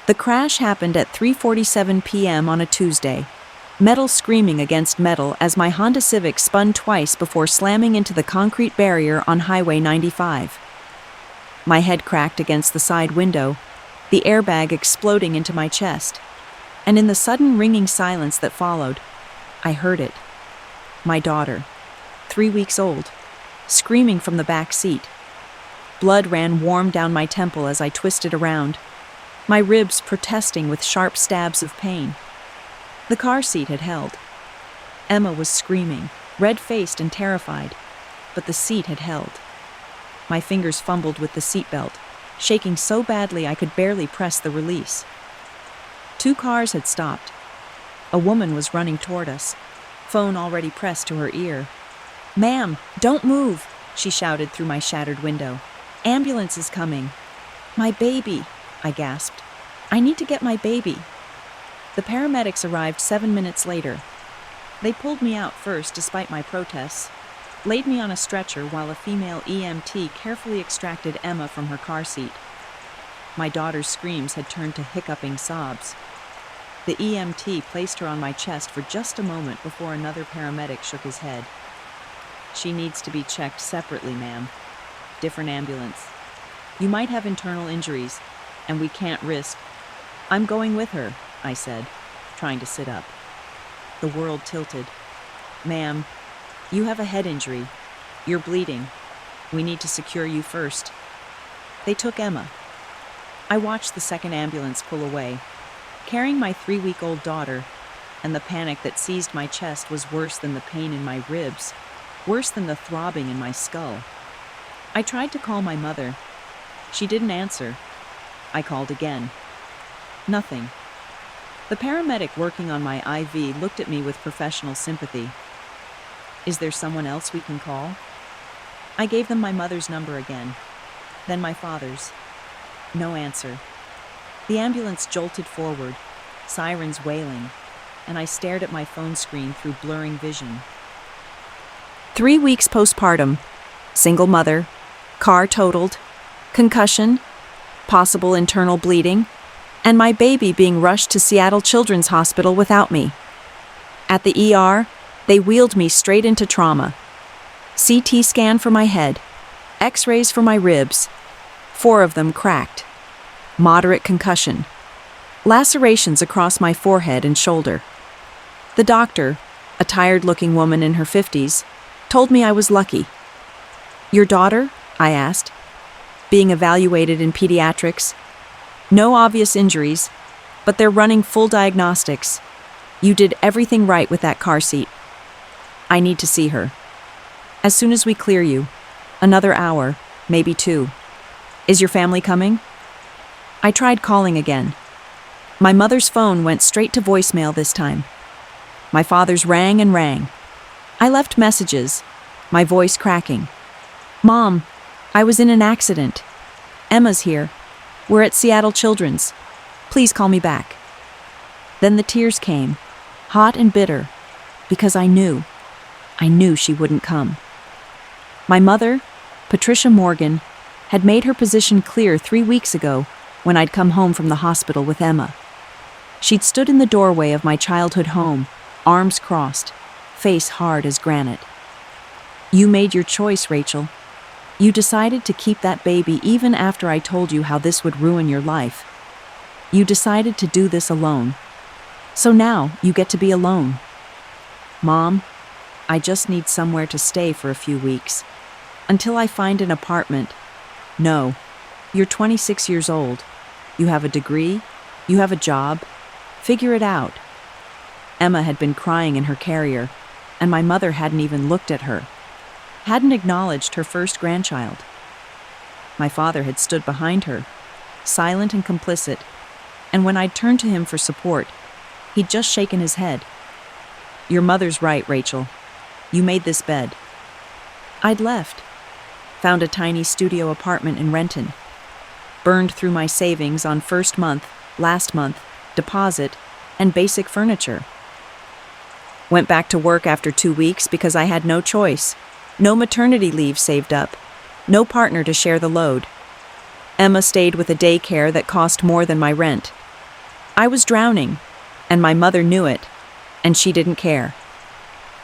The crash happened at 3:47 p.m. on a Tuesday, metal screaming against metal as my Honda Civic spun twice before slamming into the concrete barrier on Highway 95. My head cracked against the side window, the airbag exploding into my chest, and in the sudden ringing silence that followed, I heard it. My daughter, 3 weeks old, screaming from the back seat. Blood ran warm down my temple as I twisted around, my ribs protesting with sharp stabs of pain. The car seat had held. Emma was screaming, red-faced and terrified, but the seat had held. My fingers fumbled with the seatbelt, shaking so badly I could barely press the release. 2 cars had stopped. A woman was running toward us, phone already pressed to her ear. "Ma'am, don't move," she shouted through my shattered window. "Ambulance is coming." "My baby," I gasped. "I need to get my baby." The paramedics arrived 7 minutes later. They pulled me out first despite my protests, laid me on a stretcher while a female EMT carefully extracted Emma from her car seat. My daughter's screams had turned to hiccuping sobs. The EMT placed her on my chest for just a moment before another paramedic shook his head. "She needs to be checked separately, ma'am. Different ambulance. You might have internal injuries, and we can't risk." "I'm going with her," I said, trying to sit up. The world tilted. "Ma'am, you have a head injury. You're bleeding. We need to secure you first." They took Emma. I watched the second ambulance pull away, carrying my 3-week-old daughter, and the panic that seized my chest was worse than the pain in my ribs, worse than the throbbing in my skull. I tried to call my mother. She didn't answer. I called again. Nothing. The paramedic working on my IV looked at me with professional sympathy. "Is there someone else we can call?" I gave them my mother's number again, then my father's. No answer. The ambulance jolted forward, sirens wailing, and I stared at my phone screen through blurring vision. 3 weeks postpartum, single mother, car totaled, concussion, possible internal bleeding, and my baby being rushed to Seattle Children's Hospital without me. At the ER, they wheeled me straight into trauma. CT scan for my head, X-rays for my ribs, 4 of them cracked. Moderate concussion, lacerations across my forehead and shoulder. The doctor, a tired-looking woman in her 50s, told me I was lucky. "Your daughter?" I asked. "Being evaluated in pediatrics. No obvious injuries, but they're running full diagnostics. You did everything right with that car seat. I need to see her. As soon as we clear you. Another hour, maybe 2. Is your family coming?" I tried calling again. My mother's phone went straight to voicemail this time. My father's rang and rang. I left messages, my voice cracking. "Mom, I was in an accident. Emma's here. We're at Seattle Children's. Please call me back." Then the tears came, hot and bitter, because I knew she wouldn't come. My mother, Patricia Morgan, had made her position clear 3 weeks ago when I'd come home from the hospital with Emma. She'd stood in the doorway of my childhood home, arms crossed, face hard as granite. "You made your choice, Rachel. You decided to keep that baby even after I told you how this would ruin your life. You decided to do this alone. So now you get to be alone. Mom, I just need somewhere to stay for a few weeks. Until I find an apartment. No, you're 26 years old. You have a degree. You have a job. Figure it out." Emma had been crying in her carrier, and my mother hadn't even looked at her, hadn't acknowledged her first grandchild. My father had stood behind her, silent and complicit, and when I'd turned to him for support, he'd just shaken his head. "Your mother's right, Rachel. You made this bed." I'd left, found a tiny studio apartment in Renton, burned through my savings on first month, last month, deposit, and basic furniture. Went back to work after 2 weeks because I had no choice, no maternity leave saved up, no partner to share the load. Emma stayed with a daycare that cost more than my rent, I was drowning, and my mother knew it, and she didn't care.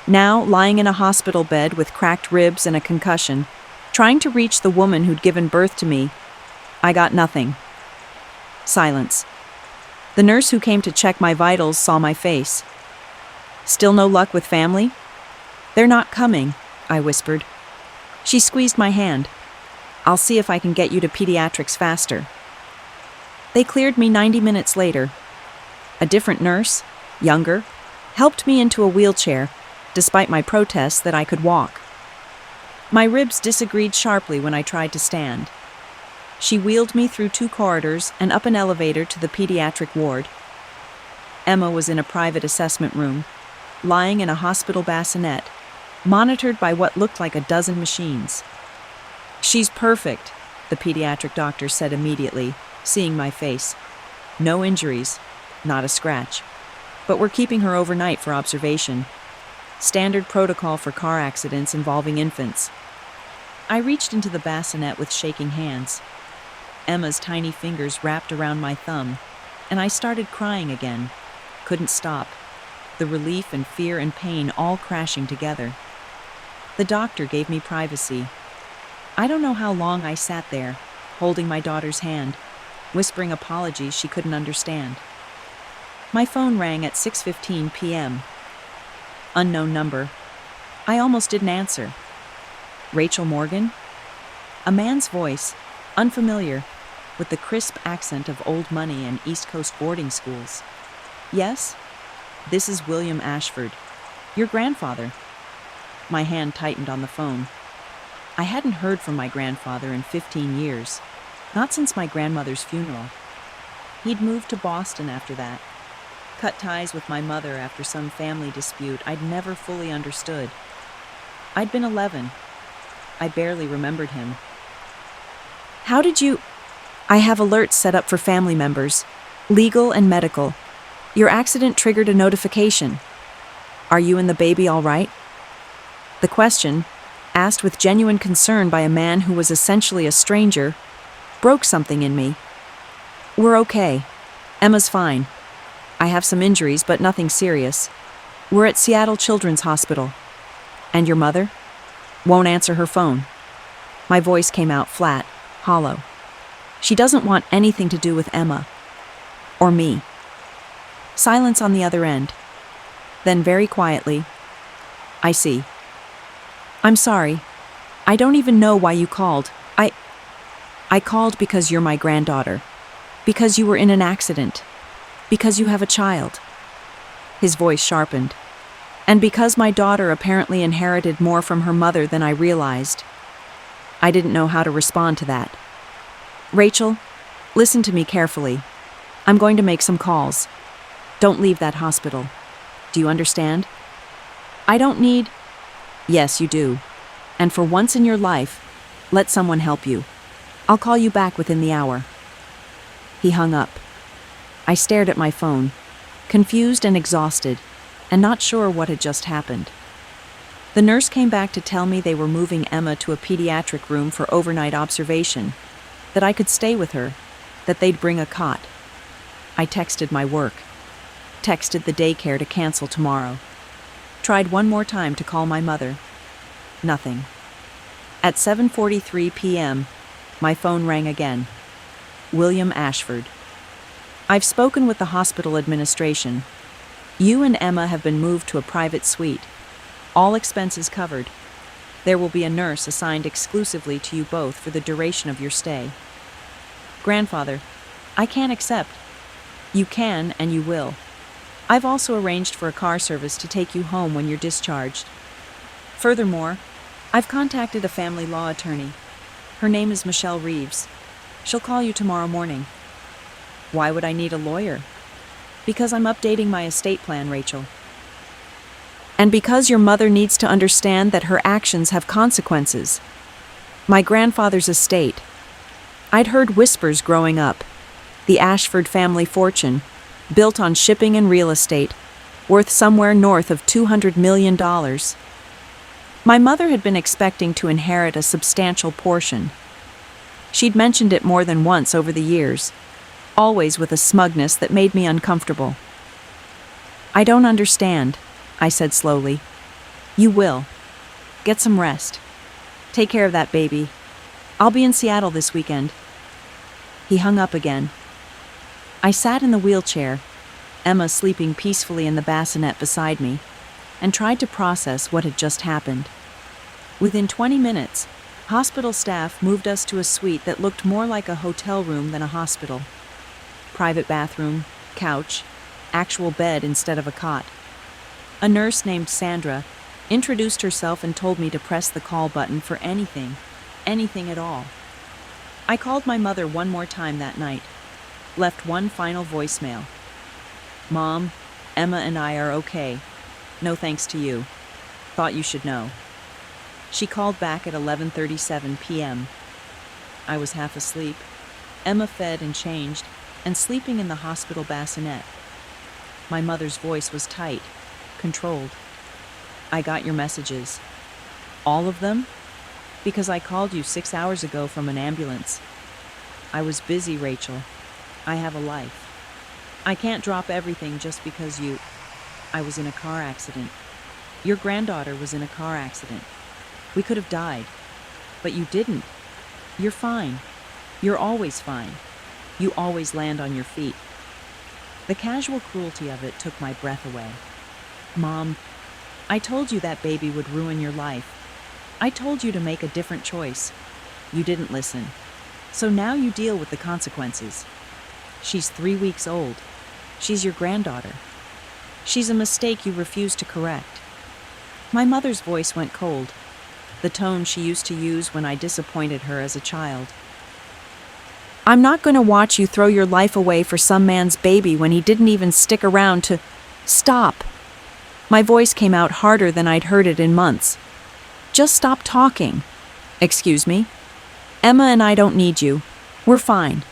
Now, lying in a hospital bed with cracked ribs and a concussion, trying to reach the woman who'd given birth to me, I got nothing. Silence. The nurse who came to check my vitals saw my face. Still no luck with family? They're not coming, I whispered. She squeezed my hand. I'll see if I can get you to pediatrics faster. They cleared me 90 minutes later. A different nurse, younger, helped me into a wheelchair, despite my protests that I could walk. My ribs disagreed sharply when I tried to stand. She wheeled me through 2 corridors and up an elevator to the pediatric ward. Emma was in a private assessment room, lying in a hospital bassinet, monitored by what looked like a dozen machines. She's perfect, the pediatric doctor said immediately, seeing my face. No injuries, not a scratch. But we're keeping her overnight for observation. Standard protocol for car accidents involving infants. I reached into the bassinet with shaking hands. Emma's tiny fingers wrapped around my thumb, and I started crying again. Couldn't stop. The relief and fear and pain all crashing together. The doctor gave me privacy. I don't know how long I sat there, holding my daughter's hand, whispering apologies she couldn't understand. My phone rang at 6:15 p.m. Unknown number. I almost didn't answer. Rachel Morgan? A man's voice, unfamiliar, with the crisp accent of old money and East Coast boarding schools. Yes? This is William Ashford. Your grandfather. My hand tightened on the phone. I hadn't heard from my grandfather in 15 years, not since my grandmother's funeral. He'd moved to Boston after that, cut ties with my mother after some family dispute I'd never fully understood. I'd been 11. I barely remembered him. How did you... I have alerts set up for family members, legal and medical. Your accident triggered a notification. Are you and the baby all right? The question, asked with genuine concern by a man who was essentially a stranger, broke something in me. We're okay. Emma's fine. I have some injuries, but nothing serious. We're at Seattle Children's Hospital. And your mother? Won't answer her phone. My voice came out flat, hollow. She doesn't want anything to do with Emma. Or me. Silence on the other end. Then very quietly, I see. I'm sorry. I don't even know why you called. I called because you're my granddaughter. Because you were in an accident. Because you have a child. His voice sharpened. And because my daughter apparently inherited more from her mother than I realized. I didn't know how to respond to that. Rachel, listen to me carefully. I'm going to make some calls. Don't leave that hospital. Do you understand? I don't need... Yes, you do. And for once in your life, let someone help you. I'll call you back within the hour. He hung up. I stared at my phone, confused and exhausted, and not sure what had just happened. The nurse came back to tell me they were moving Emma to a pediatric room for overnight observation, that I could stay with her, that they'd bring a cot. I texted my work, texted the daycare to cancel tomorrow, tried one more time to call my mother. Nothing. At 7:43 p.m., my phone rang again. William Ashford. I've spoken with the hospital administration. You and Emma have been moved to a private suite. All expenses covered. There will be a nurse assigned exclusively to you both for the duration of your stay. Grandfather, I can't accept. You can and you will. I've also arranged for a car service to take you home when you're discharged. Furthermore, I've contacted a family law attorney. Her name is Michelle Reeves. She'll call you tomorrow morning. Why would I need a lawyer? Because I'm updating my estate plan, Rachel. And because your mother needs to understand that her actions have consequences. My grandfather's estate. I'd heard whispers growing up. The Ashford family fortune, built on shipping and real estate, worth somewhere north of $200 million. My mother had been expecting to inherit a substantial portion. She'd mentioned it more than once over the years. always with a smugness that made me uncomfortable. "I don't understand," I said slowly. "You will. Get some rest. Take care of that baby. I'll be in Seattle this weekend." He hung up again. I sat in the wheelchair, Emma sleeping peacefully in the bassinet beside me, and tried to process what had just happened. Within 20 minutes, hospital staff moved us to a suite that looked more like a hotel room than a hospital. Private bathroom, couch, actual bed instead of a cot. A nurse named Sandra introduced herself and told me to press the call button for anything at all. I called my mother one more time that night, left one final voicemail. "Mom, Emma and I are okay. No thanks to you. Thought you should know." She called back at 11:37 p.m. I was half asleep, Emma fed and changed, and sleeping in the hospital bassinet. My mother's voice was tight, controlled. "I got your messages." "All of them?" "Because I called you 6 hours ago from an ambulance." "I was busy, Rachel. I have a life. I can't drop everything just because you..." "I was in a car accident. Your granddaughter was in a car accident. We could have died. But you didn't. You're fine. You're always fine. You always land on your feet." The casual cruelty of it took my breath away. "Mom, I told you that baby would ruin your life. I told you to make a different choice. You didn't listen. So now you deal with the consequences. She's 3 weeks old. She's your granddaughter. She's a mistake you refuse to correct." My mother's voice went cold, the tone she used to use when I disappointed her as a child. "I'm not going to watch you throw your life away for some man's baby when he didn't even stick around to..." "Stop." My voice came out harder than I'd heard it in months. "Just stop talking." "Excuse me? Emma and I don't need you. We're fine.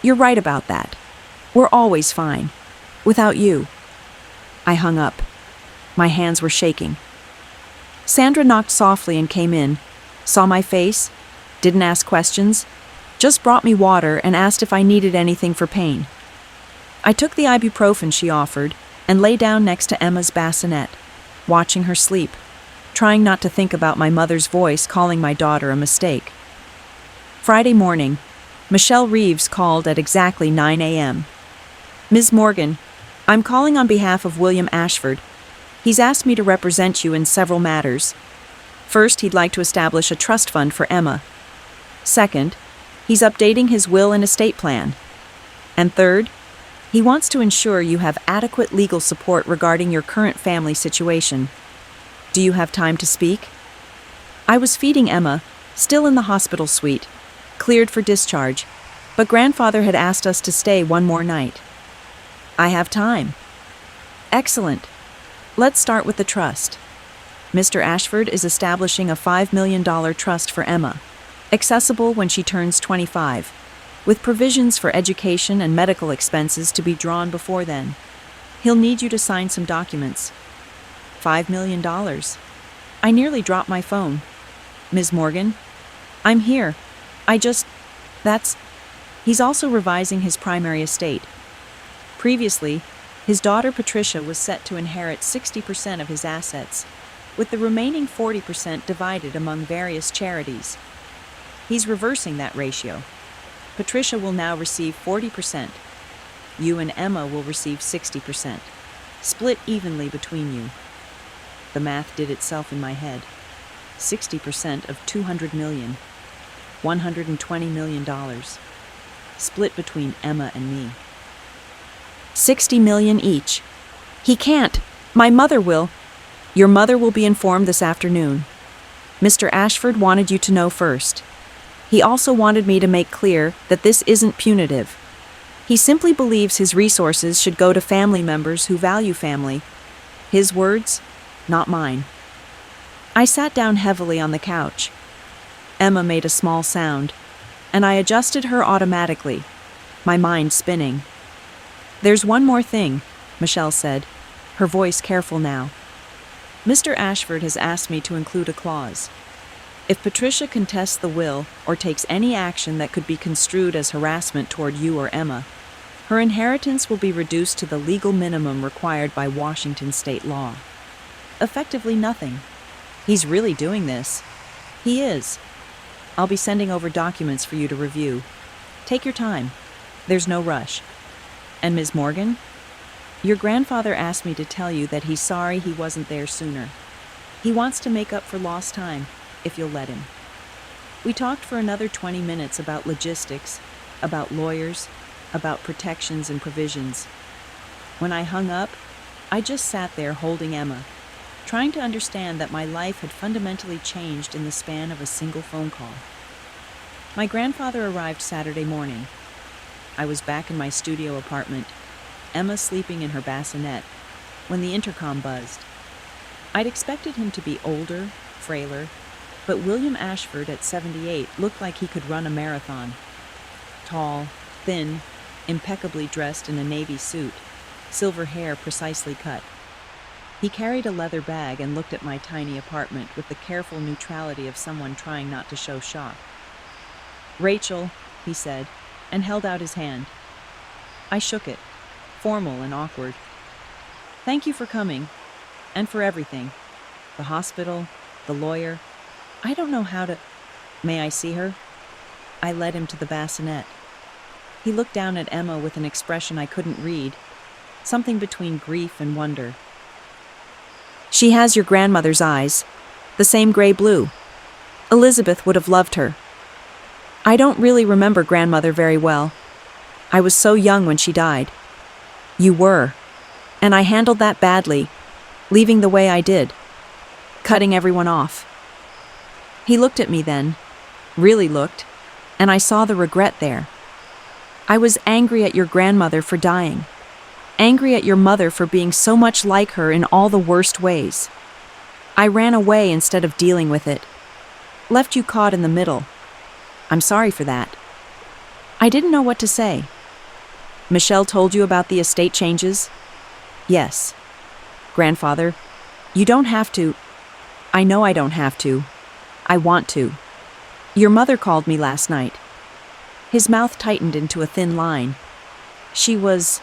You're right about that. We're always fine. Without you." I hung up. My hands were shaking. Sandra knocked softly and came in, saw my face, didn't ask questions, just brought me water and asked if I needed anything for pain. I took the ibuprofen she offered and lay down next to Emma's bassinet, watching her sleep, trying not to think about my mother's voice calling my daughter a mistake. Friday morning, Michelle Reeves called at exactly 9 a.m. "Ms. Morgan, I'm calling on behalf of William Ashford. He's asked me to represent you in several matters. First, he'd like to establish a trust fund for Emma. Second, he's updating his will and estate plan. And third, he wants to ensure you have adequate legal support regarding your current family situation. Do you have time to speak?" I was feeding Emma, still in the hospital suite, cleared for discharge, but grandfather had asked us to stay one more night. "I have time." "Excellent. Let's start with the trust. Mr. Ashford is establishing a $5 million trust for Emma, accessible when she turns 25, with provisions for education and medical expenses to be drawn before then. He'll need you to sign some documents." $5 million. I nearly dropped my phone. "Ms. Morgan, I'm here. He's also revising his primary estate. Previously, his daughter Patricia was set to inherit 60% of his assets, with the remaining 40% divided among various charities. He's reversing that ratio. Patricia will now receive 40%. You and Emma will receive 60%, split evenly between you." The math did itself in my head. 60% of $200 million, $120 million, split between Emma and me. 60 million each. "He can't. My mother will." "Your mother will be informed this afternoon. Mr. Ashford wanted you to know first. He also wanted me to make clear that this isn't punitive. He simply believes his resources should go to family members who value family. His words, not mine." I sat down heavily on the couch. Emma made a small sound, and I adjusted her automatically, my mind spinning. "There's one more thing," Michelle said, her voice careful now. "Mr. Ashford has asked me to include a clause. If Patricia contests the will or takes any action that could be construed as harassment toward you or Emma, Her inheritance will be reduced to the legal minimum required by Washington state law. Effectively nothing. He's really doing this. He is. I'll be sending over documents for you to review. Take your time. There's no rush. And Ms. Morgan? Your grandfather asked me to tell you that he's sorry he wasn't there sooner. He wants to make up for lost time, if you'll let him. We talked for another 20 minutes about logistics, about lawyers, about protections and provisions. When I hung up, I just sat there holding Emma, trying to understand that my life had fundamentally changed in the span of a single phone call. My grandfather arrived Saturday morning. I was back in my studio apartment, Emma sleeping in her bassinet, when the intercom buzzed. I'd expected him to be older, frailer, but William Ashford at 78 looked like he could run a marathon. Tall, thin, impeccably dressed in a navy suit, silver hair precisely cut. He carried a leather bag and looked at my tiny apartment with the careful neutrality of someone trying not to show shock. "Rachel," he said, and held out his hand. I shook it, formal and awkward. "Thank you for coming, and for everything. The hospital, the lawyer. I don't know how to... May I see her?" I led him to the bassinet. He looked down at Emma with an expression I couldn't read, something between grief and wonder. "She has your grandmother's eyes, the same gray-blue. Elizabeth would have loved her. I don't really remember grandmother very well. I was so young when she died. You were, and I handled that badly, leaving the way I did, cutting everyone off." He looked at me then, really looked, and I saw the regret there. "I was angry at your grandmother for dying, angry at your mother for being so much like her in all the worst ways. I ran away instead of dealing with it, left you caught in the middle. I'm sorry for that." I didn't know what to say. "Michelle told you about the estate changes?" "Yes." "Grandfather, you don't have to." "I know I don't have to. I want to. Your mother called me last night." His mouth tightened into a thin line. "She was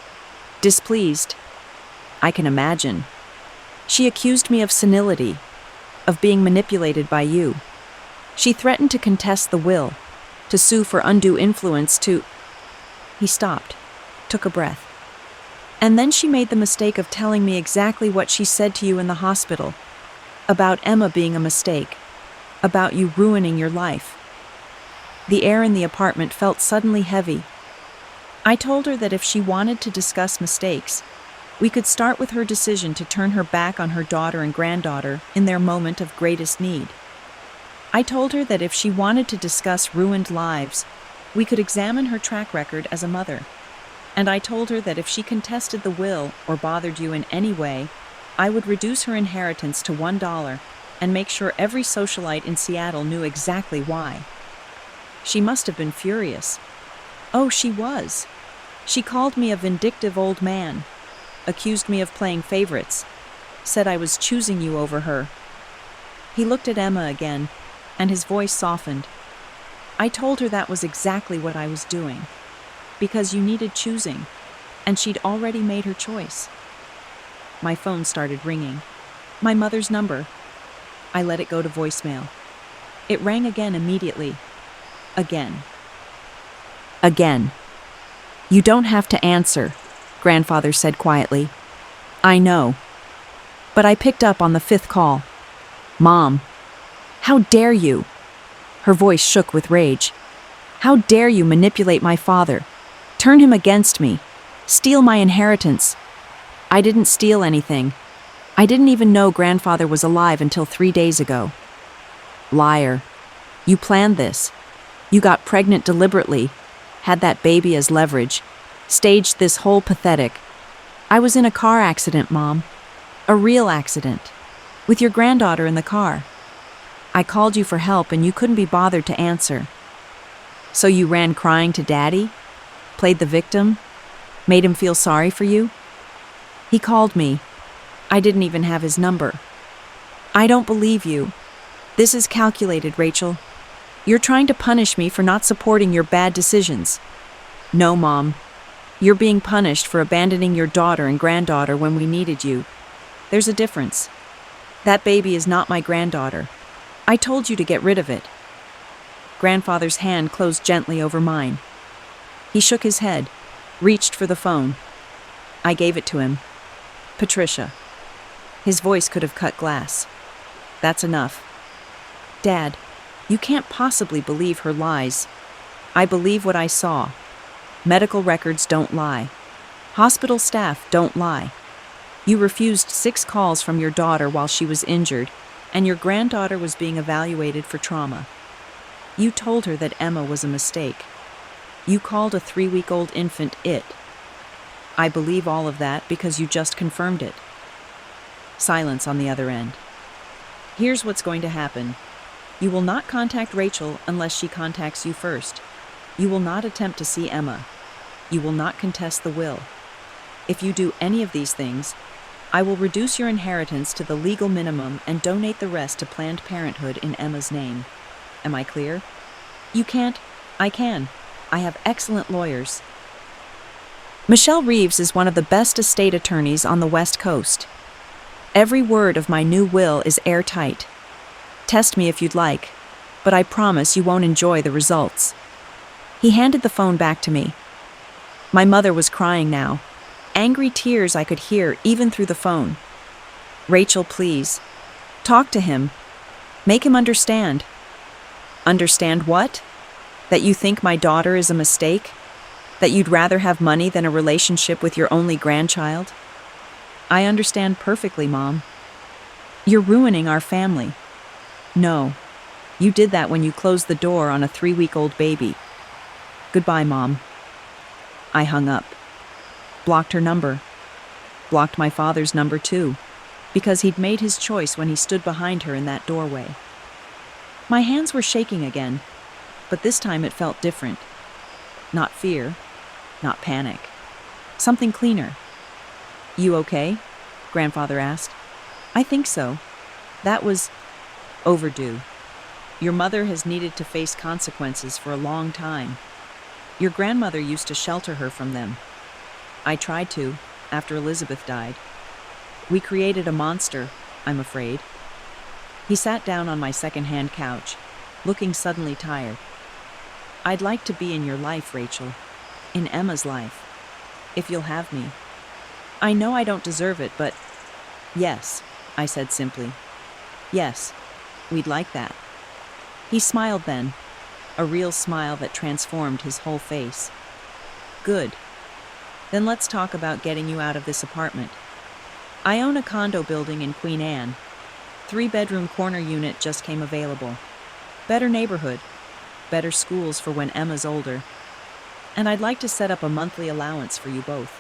displeased. I can imagine. She accused me of senility, of being manipulated by you. She threatened to contest the will, to sue for undue influence, to..." He stopped, took a breath. "And then she made the mistake of telling me exactly what she said to you in the hospital, about Emma being a mistake, about you ruining your life." The air in the apartment felt suddenly heavy. I told her that if she wanted to discuss mistakes, we could start with her decision to turn her back on her daughter and granddaughter in their moment of greatest need. I told her that if she wanted to discuss ruined lives, we could examine her track record as a mother. And I told her that if she contested the will or bothered you in any way, I would reduce her inheritance to $1 and make sure every socialite in Seattle knew exactly why. She must have been furious. Oh, she was. She called me a vindictive old man, accused me of playing favorites, said I was choosing you over her. He looked at Emma again, and his voice softened. I told her that was exactly what I was doing, because you needed choosing, and she'd already made her choice. My phone started ringing. My mother's number. I let it go to voicemail. It rang again immediately. Again. Again. "You don't have to answer," Grandfather said quietly. "I know." But I picked up on the 5th call. "Mom, how dare you?" Her voice shook with rage. "How dare you manipulate my father, turn him against me, steal my inheritance? I didn't steal anything. I didn't even know Grandfather was alive until 3 days ago." "Liar. You planned this. You got pregnant deliberately, had that baby as leverage, staged this whole pathetic..." "I was in a car accident, Mom. A real accident. With your granddaughter in the car. I called you for help and you couldn't be bothered to answer. So you ran crying to Daddy? Played the victim? Made him feel sorry for you?" "He called me. I didn't even have his number." "I don't believe you. This is calculated, Rachel. You're trying to punish me for not supporting your bad decisions." "No, Mom. You're being punished for abandoning your daughter and granddaughter when we needed you. There's a difference. That baby is not my granddaughter. I told you to get rid of it." Grandfather's hand closed gently over mine. He shook his head, reached for the phone. I gave it to him. "Patricia." His voice could have cut glass. "That's enough." "Dad, you can't possibly believe her lies." "I believe what I saw. Medical records don't lie. Hospital staff don't lie. You refused 6 calls from your daughter while she was injured, and your granddaughter was being evaluated for trauma. You told her that Emma was a mistake. You called a 3-week-old infant it. I believe all of that because you just confirmed it." Silence on the other end. "Here's what's going to happen. You will not contact Rachel unless she contacts you first. You will not attempt to see Emma. You will not contest the will. If you do any of these things, I will reduce your inheritance to the legal minimum and donate the rest to Planned Parenthood in Emma's name. Am I clear? You can't. I can. I have excellent lawyers." Michelle Reeves is one of the best estate attorneys on the West Coast. Every word of my new will is airtight. Test me if you'd like, but I promise you won't enjoy the results. He handed the phone back to me. My mother was crying now. Angry tears I could hear even through the phone. "Rachel, please. Talk to him. Make him understand." "Understand what? That you think my daughter is a mistake? That you'd rather have money than a relationship with your only grandchild?" "I understand perfectly, Mom. You're ruining our family." "No. You did that when you closed the door on a 3-week-old baby. Goodbye, Mom." I hung up. Blocked her number. Blocked my father's number too, because he'd made his choice when he stood behind her in that doorway. My hands were shaking again, but this time it felt different. Not fear, not panic. Something cleaner. "You okay?" Grandfather asked. "I think so. That was overdue. Your mother has needed to face consequences for a long time. Your grandmother used to shelter her from them. I tried to, after Elizabeth died. We created a monster, I'm afraid." He sat down on my second-hand couch, looking suddenly tired. "I'd like to be in your life, Rachel. In Emma's life. If you'll have me. I know I don't deserve it, but..." "Yes," I said simply. "Yes, we'd like that." He smiled then, a real smile that transformed his whole face. "Good. Then let's talk about getting you out of this apartment. I own a condo building in Queen Anne. 3-bedroom corner unit just came available. Better neighborhood. Better schools for when Emma's older. And I'd like to set up a monthly allowance for you both.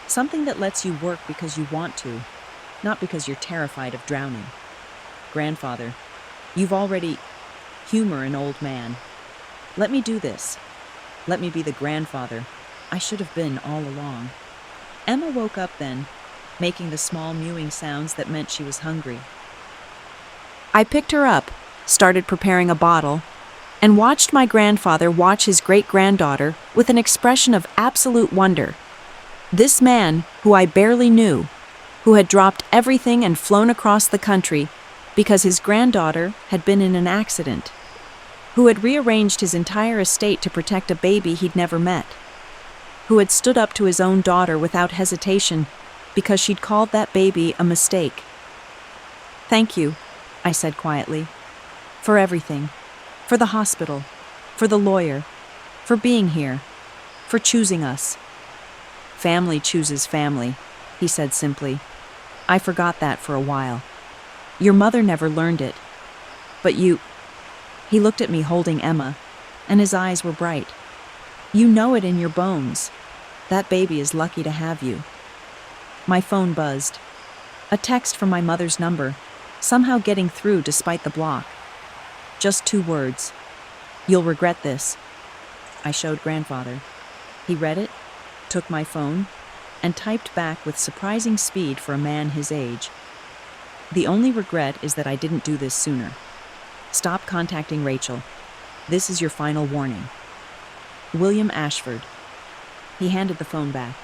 Something that lets you work because you want to, not because you're terrified of drowning. Grandfather, you've already... humor an old man. Let me do this. Let me be the grandfather I should have been all along." Emma woke up then, making the small mewing sounds that meant she was hungry. I picked her up, started preparing a bottle, and watched my grandfather watch his great-granddaughter with an expression of absolute wonder. This man, who I barely knew, who had dropped everything and flown across the country because his granddaughter had been in an accident, who had rearranged his entire estate to protect a baby he'd never met, who had stood up to his own daughter without hesitation because she'd called that baby a mistake. "Thank you," I said quietly, "for everything, for the hospital, for the lawyer, for being here, for choosing us." "Family chooses family," he said simply. "I forgot that for a while. Your mother never learned it. But you..." He looked at me holding Emma, and his eyes were bright. "You know it in your bones. That baby is lucky to have you." My phone buzzed. A text from my mother's number, somehow getting through despite the block. Just 2 words. "You'll regret this." I showed Grandfather. He read it, took my phone, and typed back with surprising speed for a man his age. "The only regret is that I didn't do this sooner. Stop contacting Rachel. This is your final warning. William Ashford." He handed the phone back.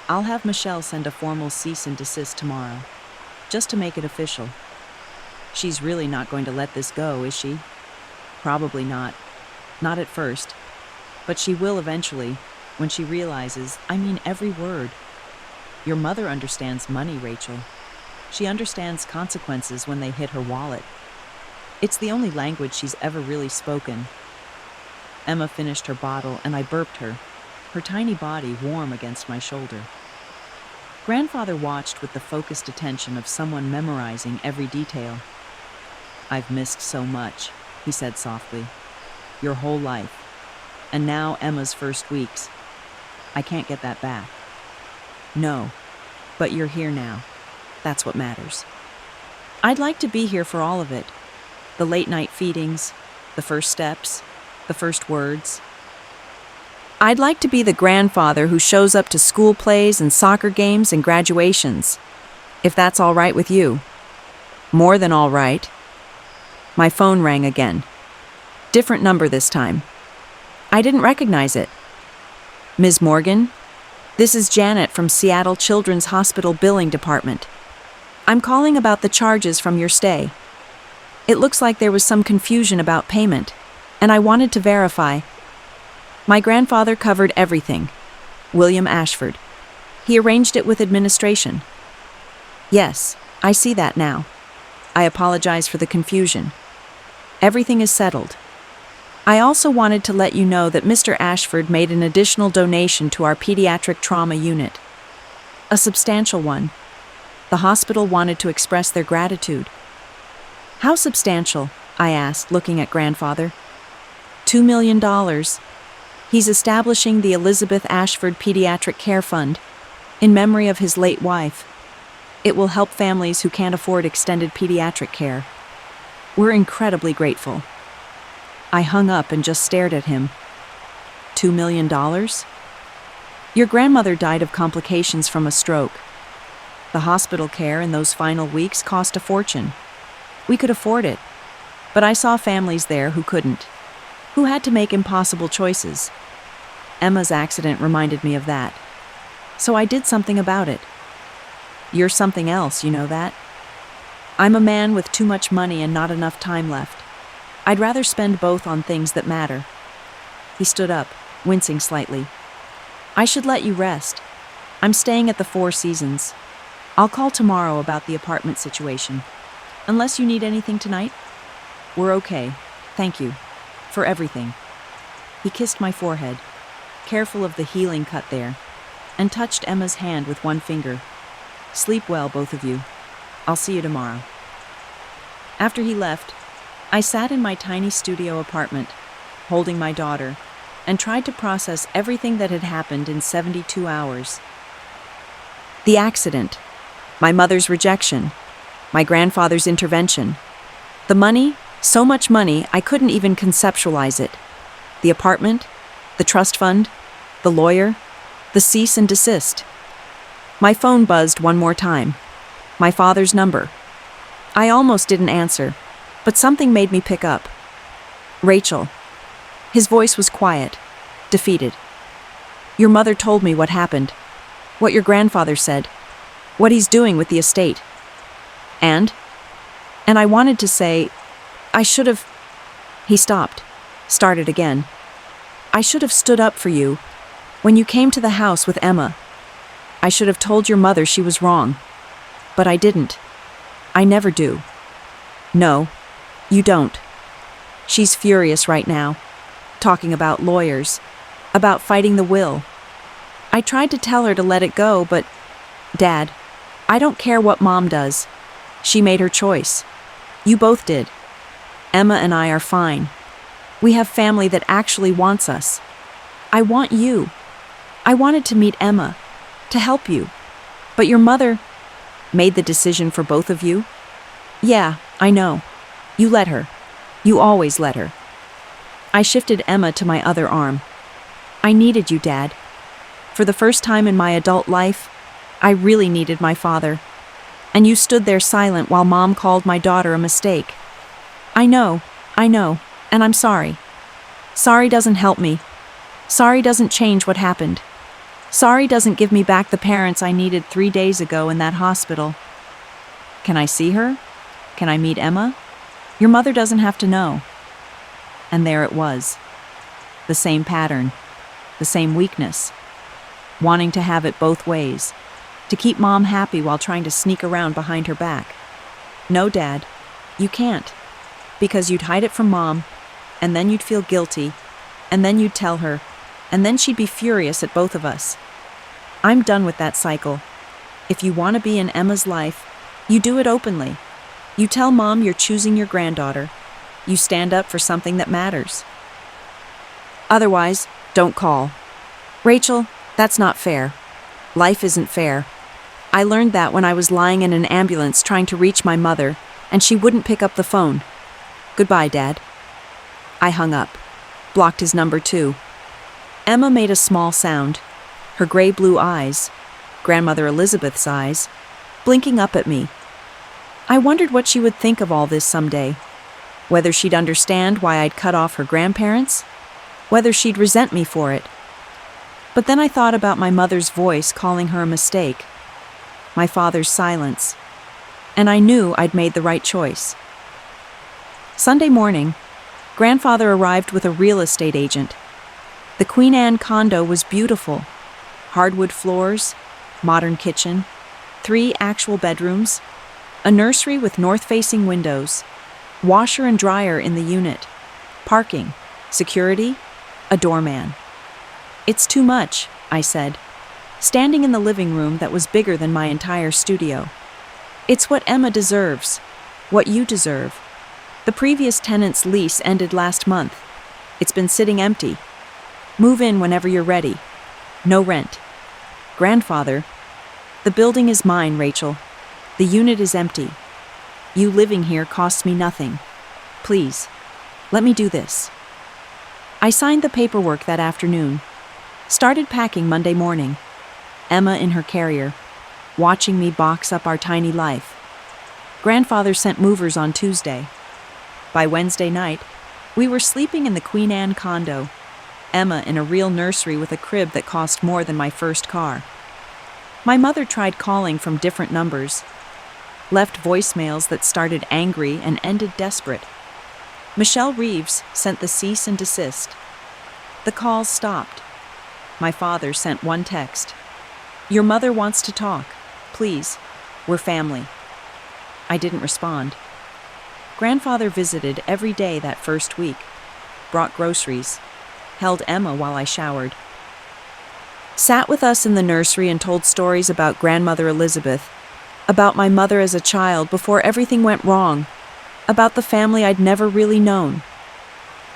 I'll have Michelle send a formal cease and desist tomorrow, just to make it official. She's really not going to let this go, is she? Probably not. Not at first. But she will eventually, when she realizes, I mean every word. Your mother understands money, Rachel. She understands consequences when they hit her wallet. It's the only language she's ever really spoken. Emma finished her bottle and I burped her tiny body warm against my shoulder. Grandfather watched with the focused attention of someone memorizing every detail. I've missed so much, he said softly. Your whole life. And now Emma's first weeks. I can't get that back. No, but you're here now. That's what matters. I'd like to be here for all of it. The late night feedings, the first steps, the first words. I'd like to be the grandfather who shows up to school plays and soccer games and graduations, if that's all right with you. More than all right. My phone rang again. Different number this time. I didn't recognize it. Ms. Morgan, this is Janet from Seattle Children's Hospital Billing Department. I'm calling about the charges from your stay. It looks like there was some confusion about payment, and I wanted to verify. My grandfather covered everything. William Ashford. He arranged it with administration. Yes, I see that now. I apologize for the confusion. Everything is settled. I also wanted to let you know that Mr. Ashford made an additional donation to our pediatric trauma unit. A substantial one. The hospital wanted to express their gratitude. How substantial? I asked, looking at grandfather. $2 million. He's establishing the Elizabeth Ashford Pediatric Care Fund in memory of his late wife. It will help families who can't afford extended pediatric care. We're incredibly grateful. I hung up and just stared at him. $2 million? Your grandmother died of complications from a stroke. The hospital care in those final weeks cost a fortune. We could afford it, but I saw families there who couldn't, who had to make impossible choices. Emma's accident reminded me of that. So I did something about it. You're something else, you know that? I'm a man with too much money and not enough time left. I'd rather spend both on things that matter. He stood up, wincing slightly. I should let you rest. I'm staying at the Four Seasons. I'll call tomorrow about the apartment situation. Unless you need anything tonight? We're okay. Thank you. For everything. He kissed my forehead, careful of the healing cut there, and touched Emma's hand with one finger. Sleep well, both of you. I'll see you tomorrow. After he left, I sat in my tiny studio apartment, holding my daughter, and tried to process everything that had happened in 72 hours. The accident, my mother's rejection, my grandfather's intervention, the money, so much money I couldn't even conceptualize it, the apartment, the trust fund, the lawyer, the cease and desist. My phone buzzed one more time. My father's number. I almost didn't answer, but something made me pick up. Rachel. His voice was quiet, defeated. Your mother told me what happened, what your grandfather said, what he's doing with the estate. And I wanted to say, I should have... He stopped, started again. I should have stood up for you when you came to the house with Emma. I should have told your mother she was wrong, but I didn't. I never do. No, you don't. She's furious right now, talking about lawyers, about fighting the will. I tried to tell her to let it go, but, Dad, I don't care what Mom does. She made her choice. You both did. Emma and I are fine. We have family that actually wants us. I want you. I wanted to meet Emma, to help you. But your mother made the decision for both of you? Yeah, I know. You let her. You always let her. I shifted Emma to my other arm. I needed you, Dad. For the first time in my adult life, I really needed my father. And you stood there silent while Mom called my daughter a mistake. I know, and I'm sorry. Sorry doesn't help me. Sorry doesn't change what happened. Sorry doesn't give me back the parents I needed 3 days ago in that hospital. Can I see her? Can I meet Emma? Your mother doesn't have to know. And there it was. The same pattern. The same weakness. Wanting to have it both ways. To keep Mom happy while trying to sneak around behind her back. No, Dad, you can't. Because you'd hide it from Mom, and then you'd feel guilty, and then you'd tell her, and then she'd be furious at both of us. I'm done with that cycle. If you want to be in Emma's life, you do it openly. You tell Mom you're choosing your granddaughter. You stand up for something that matters. Otherwise, don't call. Rachel, that's not fair. Life isn't fair. I learned that when I was lying in an ambulance trying to reach my mother, and she wouldn't pick up the phone. Goodbye, Dad. I hung up. Blocked his number too. Emma made a small sound. Her gray-blue eyes, Grandmother Elizabeth's eyes, blinking up at me. I wondered what she would think of all this someday. Whether she'd understand why I'd cut off her grandparents. Whether she'd resent me for it. But then I thought about my mother's voice calling her a mistake. My father's silence. And I knew I'd made the right choice. Sunday morning, Grandfather arrived with a real estate agent. The Queen Anne condo was beautiful. Hardwood floors, modern kitchen, 3 actual bedrooms, a nursery with north-facing windows, washer and dryer in the unit, parking, security, a doorman. It's too much, I said, standing in the living room that was bigger than my entire studio. It's what Emma deserves, what you deserve. The previous tenant's lease ended last month. It's been sitting empty. Move in whenever you're ready. No rent. Grandfather, the building is mine, Rachel. The unit is empty. You living here costs me nothing. Please, let me do this. I signed the paperwork that afternoon. Started packing Monday morning. Emma in her carrier, watching me box up our tiny life. Grandfather sent movers on Tuesday. By Wednesday night, we were sleeping in the Queen Anne condo. Emma in a real nursery with a crib that cost more than my first car. My mother tried calling from different numbers. Left voicemails that started angry and ended desperate. Michelle Reeves sent the cease and desist. The calls stopped. My father sent one text. Your mother wants to talk. Please. We're family. I didn't respond. Grandfather visited every day that first week. Brought groceries. Held Emma while I showered. Sat with us in the nursery and told stories about Grandmother Elizabeth. About my mother as a child before everything went wrong. About the family I'd never really known.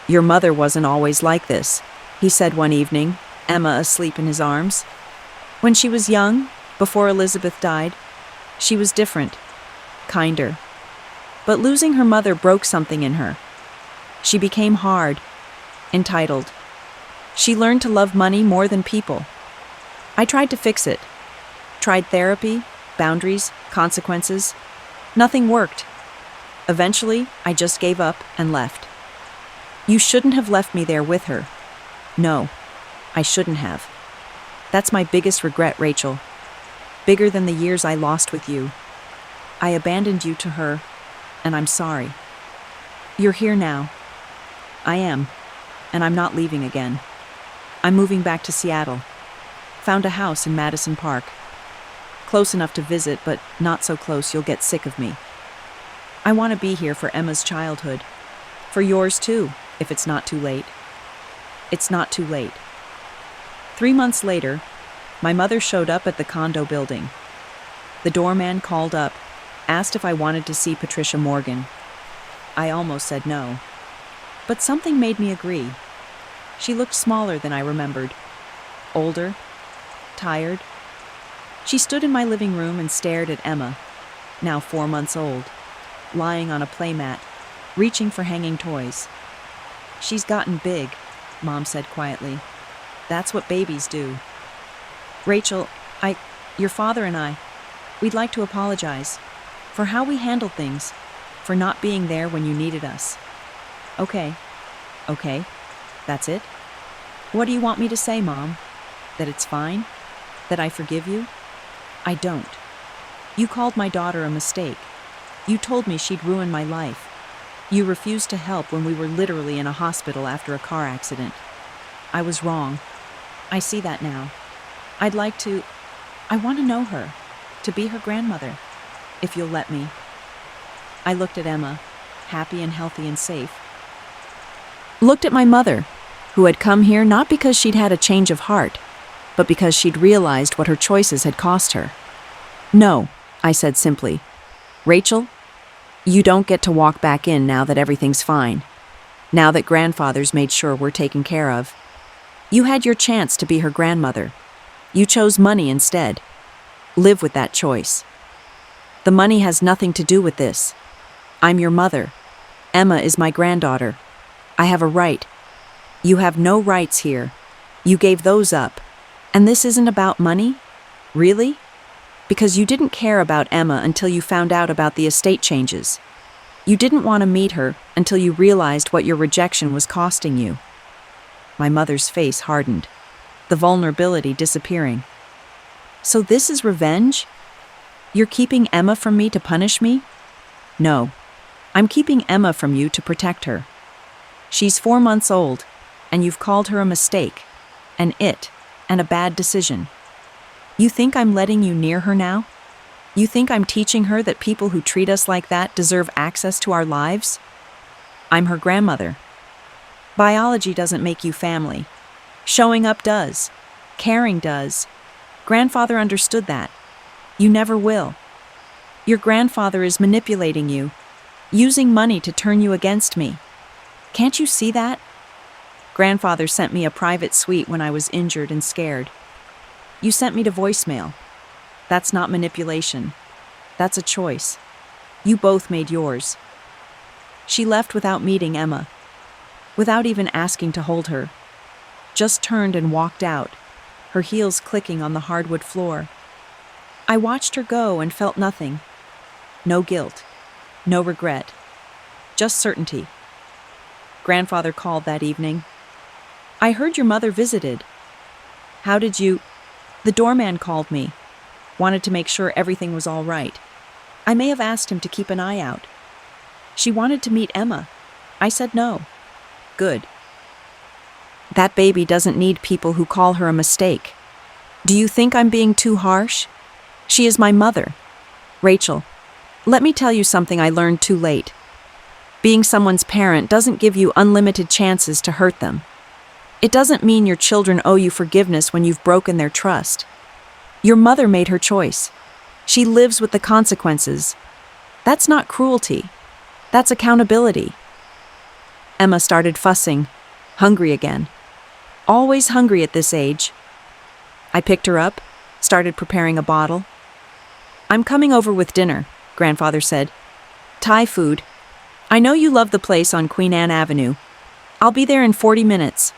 Your mother wasn't always like this, he said one evening, Emma asleep in his arms. When she was young, before Elizabeth died, she was different, kinder. But losing her mother broke something in her. She became hard, entitled. She learned to love money more than people. I tried to fix it. Tried therapy, boundaries, consequences. Nothing worked. Eventually, I just gave up and left. You shouldn't have left me there with her. No, I shouldn't have. That's my biggest regret, Rachel. Bigger than the years I lost with you. I abandoned you to her, and I'm sorry. You're here now. I am, and I'm not leaving again. I'm moving back to Seattle. Found a house in Madison Park. Close enough to visit, but not so close you'll get sick of me. I want to be here for Emma's childhood. For yours too, if it's not too late. It's not too late. 3 months later, my mother showed up at the condo building. The doorman called up, asked if I wanted to see Patricia Morgan. I almost said no. But something made me agree. She looked smaller than I remembered. Older. Tired. She stood in my living room and stared at Emma, now 4 months old, lying on a playmat, reaching for hanging toys. She's gotten big, Mom said quietly. That's what babies do. Rachel, your father and I, we'd like to apologize for how we handled things, for not being there when you needed us. Okay. That's it? What do you want me to say, Mom? That it's fine? That I forgive you? I don't. You called my daughter a mistake. You told me she'd ruin my life. You refused to help when we were literally in a hospital after a car accident. I was wrong. I see that now. I want to know her, to be her grandmother, if you'll let me. I looked at Emma, happy and healthy and safe. Looked at my mother, who had come here not because she'd had a change of heart, but because she'd realized what her choices had cost her. No, I said simply. Rachel, you don't get to walk back in now that everything's fine. Now that grandfather's made sure we're taken care of. You had your chance to be her grandmother. You chose money instead. Live with that choice. The money has nothing to do with this. I'm your mother. Emma is my granddaughter. I have a right. You have no rights here. You gave those up. And this isn't about money? Really? Because you didn't care about Emma until you found out about the estate changes. You didn't want to meet her until you realized what your rejection was costing you. My mother's face hardened, the vulnerability disappearing. So this is revenge? You're keeping Emma from me to punish me? No, I'm keeping Emma from you to protect her. She's 4 months old, and you've called her a mistake, and a bad decision. You think I'm letting you near her now? You think I'm teaching her that people who treat us like that deserve access to our lives? I'm her grandmother. Biology doesn't make you family. Showing up does. Caring does. Grandfather understood that. You never will. Your grandfather is manipulating you, using money to turn you against me. Can't you see that? Grandfather sent me a private suite when I was injured and scared. You sent me to voicemail. That's not manipulation. That's a choice. You both made yours. She left without meeting Emma, without even asking to hold her. Just turned and walked out, her heels clicking on the hardwood floor. I watched her go and felt nothing. No guilt, no regret, just certainty. Grandfather called that evening. I heard your mother visited. How did you... The doorman called me. Wanted to make sure everything was all right. I may have asked him to keep an eye out. She wanted to meet Emma. I said no. Good. That baby doesn't need people who call her a mistake. Do you think I'm being too harsh? She is my mother. Rachel, let me tell you something I learned too late. Being someone's parent doesn't give you unlimited chances to hurt them. It doesn't mean your children owe you forgiveness when you've broken their trust. Your mother made her choice. She lives with the consequences. That's not cruelty. That's accountability. Emma started fussing, hungry again. Always hungry at this age. I picked her up, started preparing a bottle. I'm coming over with dinner, Grandfather said. Thai food. I know you love the place on Queen Anne Avenue. I'll be there in 40 minutes.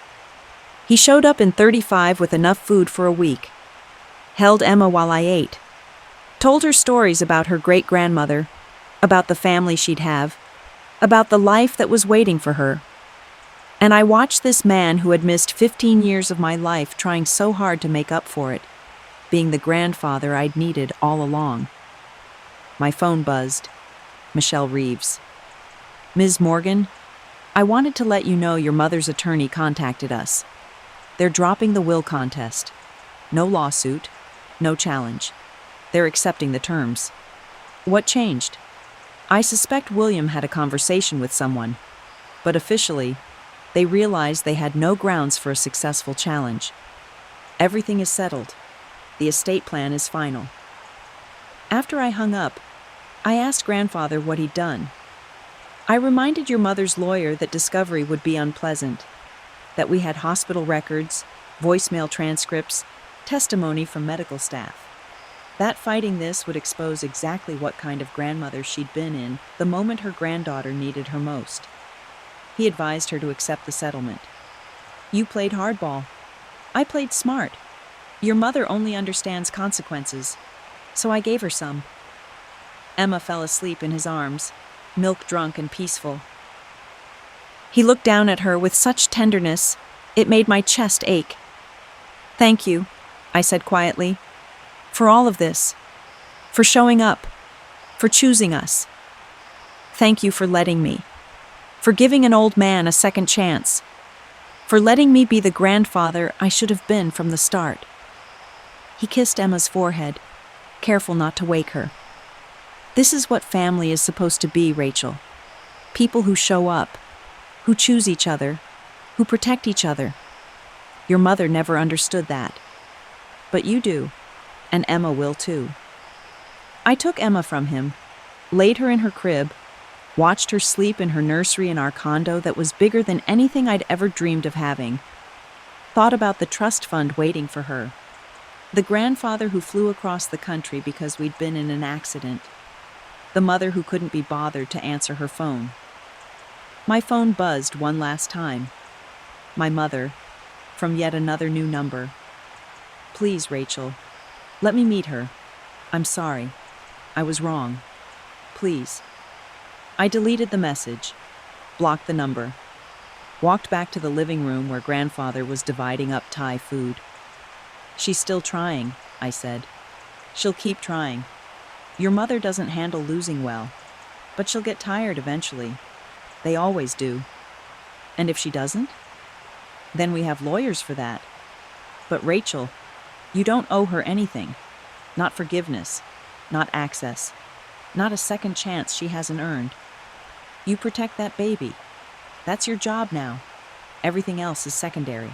He showed up in 35 with enough food for a week. Held Emma while I ate. Told her stories about her great-grandmother, about the family she'd have, about the life that was waiting for her. And I watched this man who had missed 15 years of my life trying so hard to make up for it, being the grandfather I'd needed all along. My phone buzzed. Michelle Reeves. Ms. Morgan, I wanted to let you know your mother's attorney contacted us. They're dropping the will contest. No lawsuit, no challenge. They're accepting the terms. What changed? I suspect William had a conversation with someone, but officially, they realized they had no grounds for a successful challenge. Everything is settled. The estate plan is final. After I hung up, I asked Grandfather what he'd done. I reminded your mother's lawyer that discovery would be unpleasant, that we had hospital records, voicemail transcripts, testimony from medical staff. That fighting this would expose exactly what kind of grandmother she'd been in the moment her granddaughter needed her most. He advised her to accept the settlement. You played hardball. I played smart. Your mother only understands consequences, so I gave her some. Emma fell asleep in his arms, milk-drunk and peaceful. He looked down at her with such tenderness, it made my chest ache. Thank you, I said quietly. For all of this. For showing up. For choosing us. Thank you for letting me. For giving an old man a second chance. For letting me be the grandfather I should have been from the start. He kissed Emma's forehead, careful not to wake her. This is what family is supposed to be, Rachel. People who show up, who choose each other, who protect each other. Your mother never understood that. But you do, and Emma will too. I took Emma from him, laid her in her crib, watched her sleep in her nursery in our condo that was bigger than anything I'd ever dreamed of having. Thought about the trust fund waiting for her. The grandfather who flew across the country because we'd been in an accident. The mother who couldn't be bothered to answer her phone. My phone buzzed one last time. My mother, from yet another new number. Please, Rachel, let me meet her. I'm sorry. I was wrong. Please. I deleted the message, blocked the number, walked back to the living room where grandfather was dividing up Thai food. She's still trying, I said. She'll keep trying. Your mother doesn't handle losing well, but she'll get tired eventually. They always do. And if she doesn't? Then we have lawyers for that. But Rachel, you don't owe her anything. Not forgiveness, not access, not a second chance she hasn't earned. You protect that baby. That's your job now. Everything else is secondary.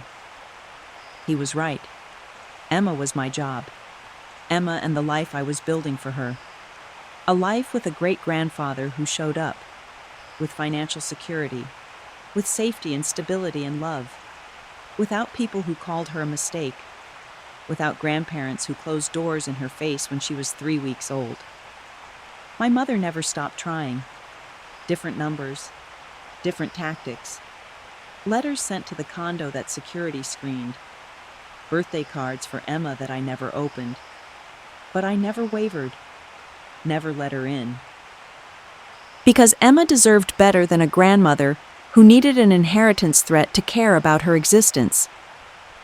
He was right. Emma was my job. Emma and the life I was building for her. A life with a great-grandfather who showed up, with financial security, with safety and stability and love, without people who called her a mistake, without grandparents who closed doors in her face when she was 3 weeks old. My mother never stopped trying. Different numbers, different tactics. Letters sent to the condo that security screened. Birthday cards for Emma that I never opened. But I never wavered, never let her in. Because Emma deserved better than a grandmother who needed an inheritance threat to care about her existence.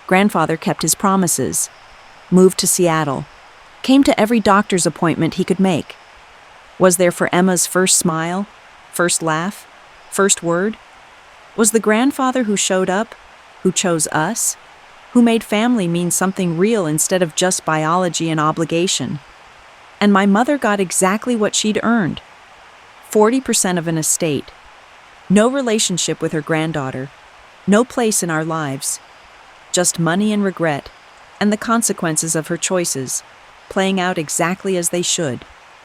Grandfather kept his promises, moved to Seattle, came to every doctor's appointment he could make. Was there for Emma's first smile, first laugh, first word? Was the grandfather who showed up, who chose us, who made family mean something real instead of just biology and obligation. And my mother got exactly what she'd earned. 40% of an estate. No relationship with her granddaughter. No place in our lives. Just money and regret, and the consequences of her choices, playing out exactly as they should.